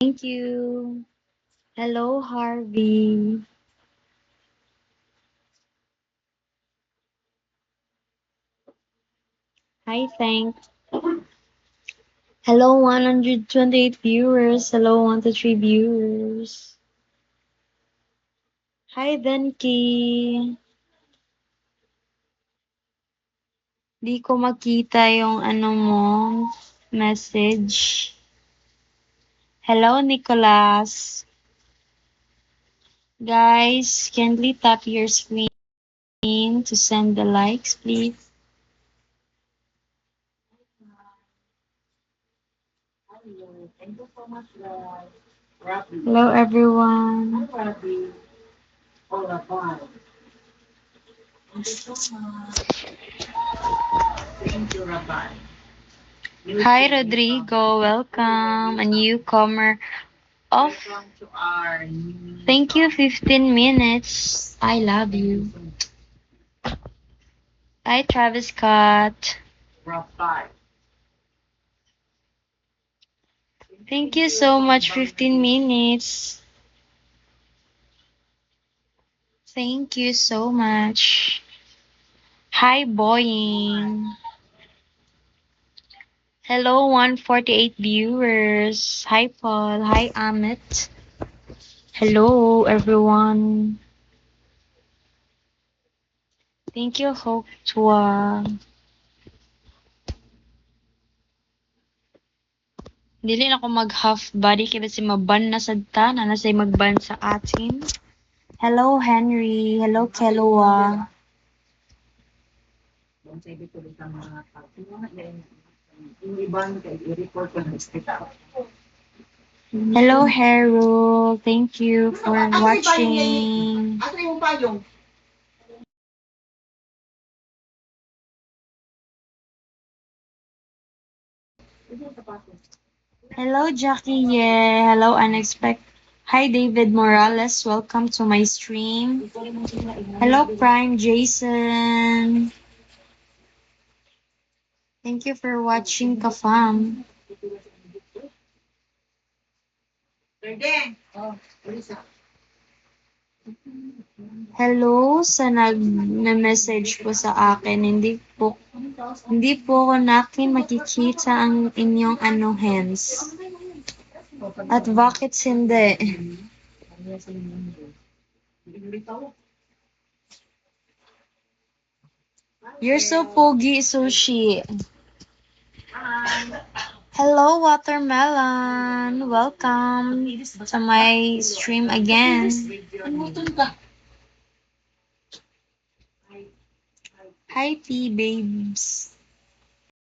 Thank you. Hello, Harvey. Hi, thanks. Hello, 128 viewers. Hello, 1 to 3 viewers. Hi, Denki. Di ko makita yung message. Hello, Nicholas. Guys, kindly tap your screen to send the likes, please. Hello, everyone. Hi, Rodrigo. Welcome. A newcomer of thank you 15 minutes. I love you. Hi, Travis Scott. Thank you so much 15 minutes. Thank you so much. Hi, Boying. Hello, 148 viewers. Hi, Paul. Hi, Amit. Hello, everyone. Thank you, Hoktua. Dili na ako mag-half body kaya si maban na sadta na say magban sa atin. Hello, Henry. Hello, Kelua. Hello, Harold. Thank you for watching. Hello, Jackie. Yeah. Hello, Unexpected. Hi, David Morales. Welcome to my stream. Hello, Prime Jason. Thank you for watching, Kafam. Hello sa nag-message po sa akin. Hindi po ako nakin makikita ang inyong hands. At bakit hindi? You're so pogi, Sushi. Hello, Watermelon. Welcome to my stream again. Hi, T babes.